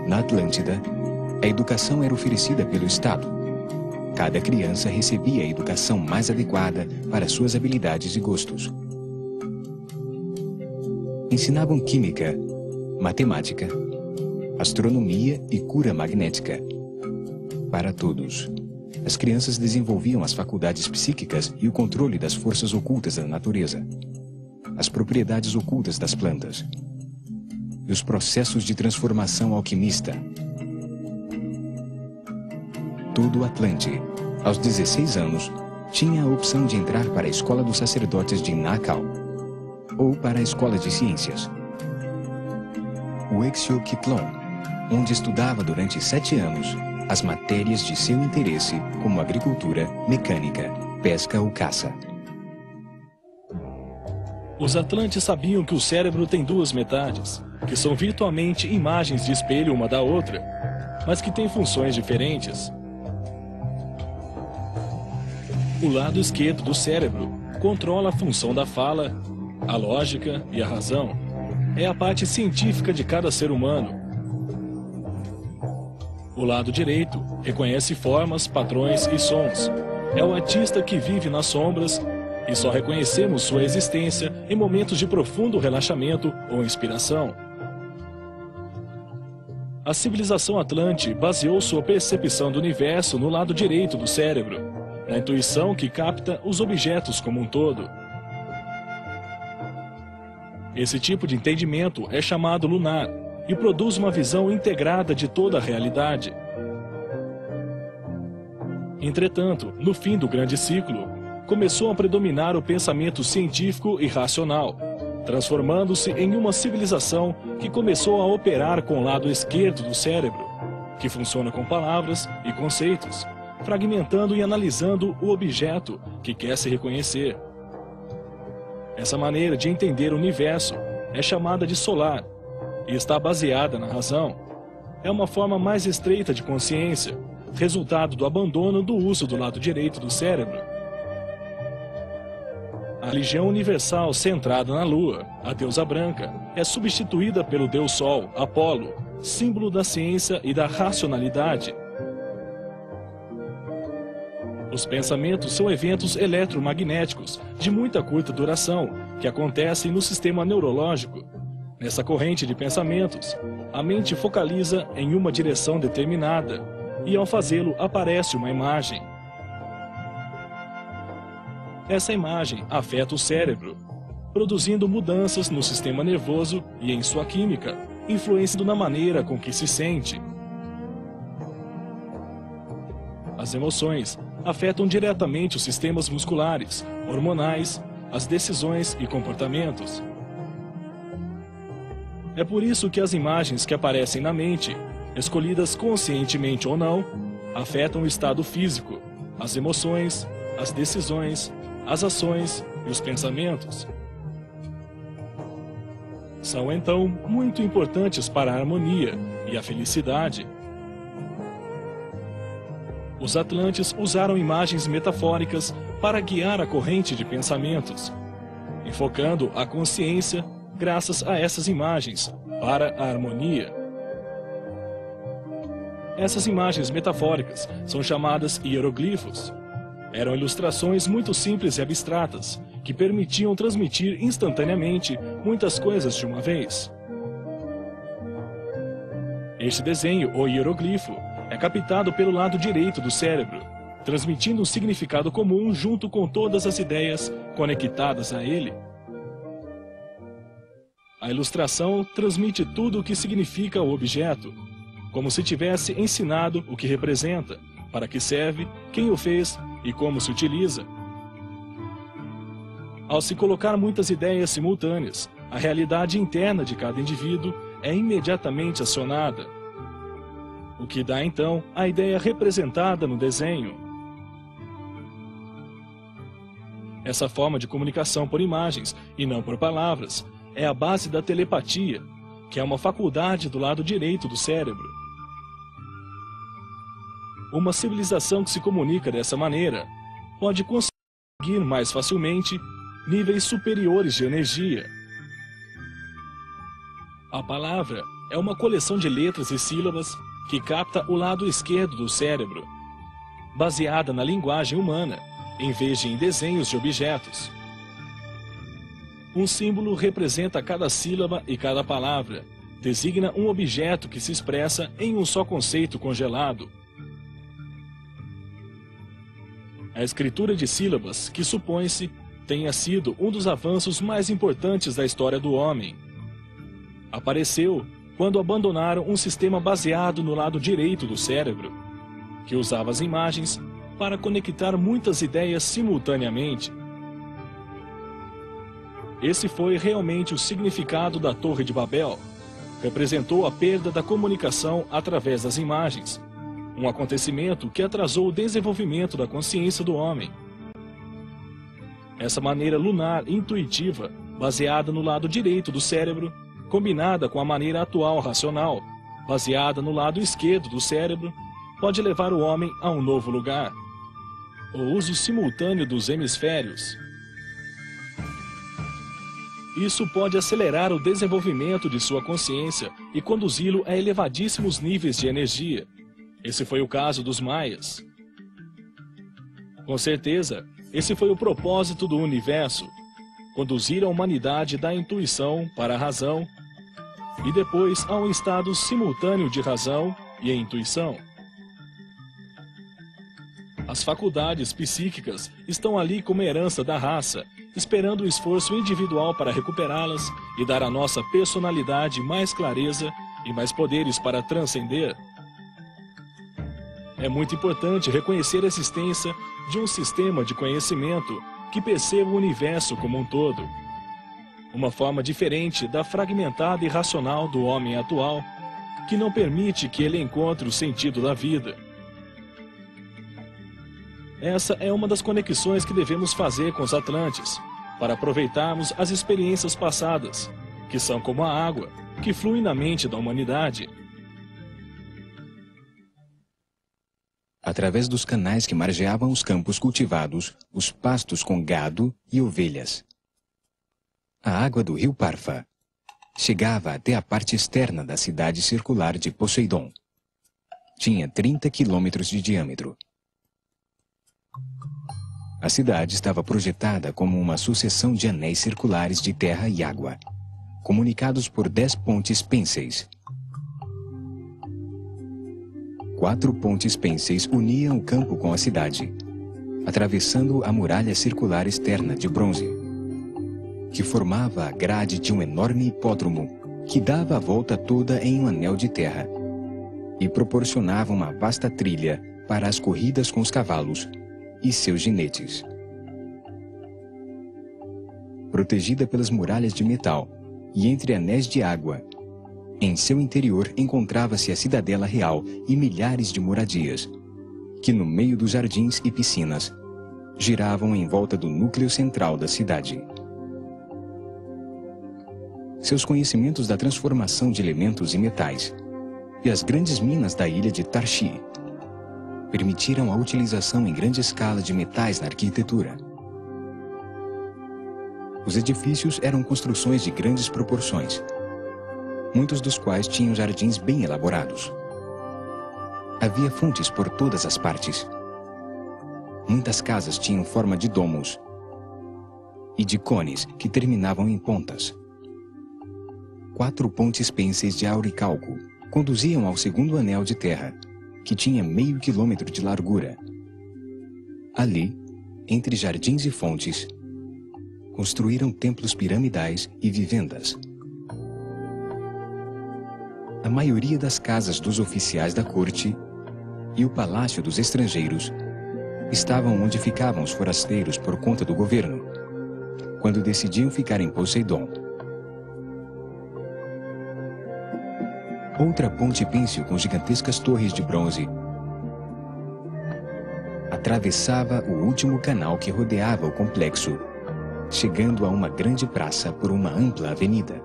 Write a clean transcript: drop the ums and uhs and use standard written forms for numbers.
Na Atlântida, a educação era oferecida pelo Estado. Cada criança recebia a educação mais adequada para suas habilidades e gostos. Ensinavam química, matemática, astronomia e cura magnética. Para todos, as crianças desenvolviam as faculdades psíquicas e o controle das forças ocultas da natureza, as propriedades ocultas das plantas e os processos de transformação alquimista. Todo Atlante, aos 16 anos, tinha a opção de entrar para a Escola dos Sacerdotes de Nakal ou para a Escola de Ciências, o Exio-Kitlon, onde estudava durante 7 anos as matérias de seu interesse, como agricultura, mecânica, pesca ou caça. Os Atlantes sabiam que o cérebro tem duas metades, que são virtualmente imagens de espelho uma da outra, mas que têm funções diferentes. O lado esquerdo do cérebro controla a função da fala, a lógica e a razão. É a parte científica de cada ser humano. O lado direito reconhece formas, padrões e sons. É o artista que vive nas sombras e só reconhecemos sua existência em momentos de profundo relaxamento ou inspiração. A civilização Atlante baseou sua percepção do universo no lado direito do cérebro, na intuição que capta os objetos como um todo. Esse tipo de entendimento é chamado lunar e produz uma visão integrada de toda a realidade. Entretanto, no fim do grande ciclo, começou a predominar o pensamento científico e racional, transformando-se em uma civilização que começou a operar com o lado esquerdo do cérebro, que funciona com palavras e conceitos, fragmentando e analisando o objeto que quer se reconhecer. Essa maneira de entender o universo é chamada de solar e está baseada na razão. É uma forma mais estreita de consciência, resultado do abandono do uso do lado direito do cérebro. A religião universal centrada na Lua, a deusa branca, é substituída pelo deus Sol, Apolo, símbolo da ciência e da racionalidade. Os pensamentos são eventos eletromagnéticos de muita curta duração que acontecem no sistema neurológico. Nessa corrente de pensamentos, a mente focaliza em uma direção determinada e, ao fazê-lo, aparece uma imagem. Essa imagem afeta o cérebro, produzindo mudanças no sistema nervoso e em sua química, influenciando na maneira com que se sente. As emoções afetam diretamente os sistemas musculares, hormonais, as decisões e comportamentos. É por isso que as imagens que aparecem na mente, escolhidas conscientemente ou não, afetam o estado físico, as emoções, as decisões, as ações e os pensamentos. São então muito importantes para a harmonia e a felicidade. Os Atlantes usaram imagens metafóricas para guiar a corrente de pensamentos, enfocando a consciência graças a essas imagens para a harmonia. Essas imagens metafóricas são chamadas hieroglifos. Eram ilustrações muito simples e abstratas, que permitiam transmitir instantaneamente muitas coisas de uma vez. Este desenho, ou hieroglifo, é captado pelo lado direito do cérebro, transmitindo um significado comum junto com todas as ideias conectadas a ele. A ilustração transmite tudo o que significa o objeto, como se tivesse ensinado o que representa, para que serve, quem o fez e como se utiliza. Ao se colocar muitas ideias simultâneas, a realidade interna de cada indivíduo é imediatamente acionada, o que dá então a ideia representada no desenho. Essa forma de comunicação por imagens e não por palavras é a base da telepatia, que é uma faculdade do lado direito do cérebro. Uma civilização que se comunica dessa maneira pode conseguir mais facilmente níveis superiores de energia. A palavra é uma coleção de letras e sílabas que capta o lado esquerdo do cérebro, baseada na linguagem humana, em vez de em desenhos de objetos. Um símbolo representa cada sílaba e cada palavra, designa um objeto que se expressa em um só conceito congelado. A escritura de sílabas, que supõe-se tenha sido um dos avanços mais importantes da história do homem, apareceu quando abandonaram um sistema baseado no lado direito do cérebro, que usava as imagens para conectar muitas ideias simultaneamente. Esse foi realmente o significado da Torre de Babel. Representou a perda da comunicação através das imagens, um acontecimento que atrasou o desenvolvimento da consciência do homem. Essa maneira lunar intuitiva, baseada no lado direito do cérebro, combinada com a maneira atual racional, baseada no lado esquerdo do cérebro, pode levar o homem a um novo lugar. O uso simultâneo dos hemisférios. Isso pode acelerar o desenvolvimento de sua consciência e conduzi-lo a elevadíssimos níveis de energia. Esse foi o caso dos maias. Com certeza, esse foi o propósito do universo: conduzir a humanidade da intuição para a razão e depois a um estado simultâneo de razão e intuição. As faculdades psíquicas estão ali como herança da raça, esperando o esforço individual para recuperá-las e dar à nossa personalidade mais clareza e mais poderes para transcender. É muito importante reconhecer a existência de um sistema de conhecimento que perceba o universo como um todo. Uma forma diferente da fragmentada e racional do homem atual, que não permite que ele encontre o sentido da vida. Essa é uma das conexões que devemos fazer com os Atlantes, para aproveitarmos as experiências passadas, que são como a água, que flui na mente da humanidade. Através dos canais que margeavam os campos cultivados, os pastos com gado e ovelhas. A água do rio Parfa chegava até a parte externa da cidade circular de Poseidon. Tinha 30 quilômetros de diâmetro. A cidade estava projetada como uma sucessão de anéis circulares de terra e água, comunicados por 10 pontes pênseis. 4 pontes pênseis uniam o campo com a cidade, atravessando a muralha circular externa de bronze, que formava a grade de um enorme hipódromo que dava a volta toda em um anel de terra e proporcionava uma vasta trilha para as corridas com os cavalos e seus jinetes. Protegida pelas muralhas de metal e entre anéis de água, em seu interior encontrava-se a cidadela real e milhares de moradias, que no meio dos jardins e piscinas giravam em volta do núcleo central da cidade. Seus conhecimentos da transformação de elementos e metais e as grandes minas da ilha de Tarshi permitiram a utilização em grande escala de metais na arquitetura. Os edifícios eram construções de grandes proporções, muitos dos quais tinham jardins bem elaborados. Havia fontes por todas as partes. Muitas casas tinham forma de domos e de cones que terminavam em pontas. 4 pontes pênseis de auricalco conduziam ao segundo anel de terra, que tinha meio quilômetro de largura. Ali, entre jardins e fontes, construíram templos piramidais e vivendas. A maioria das casas dos oficiais da corte e o palácio dos estrangeiros estavam onde ficavam os forasteiros por conta do governo, quando decidiam ficar em Poseidon. Outra ponte pêncil com gigantescas torres de bronze atravessava o último canal que rodeava o complexo, chegando a uma grande praça por uma ampla avenida.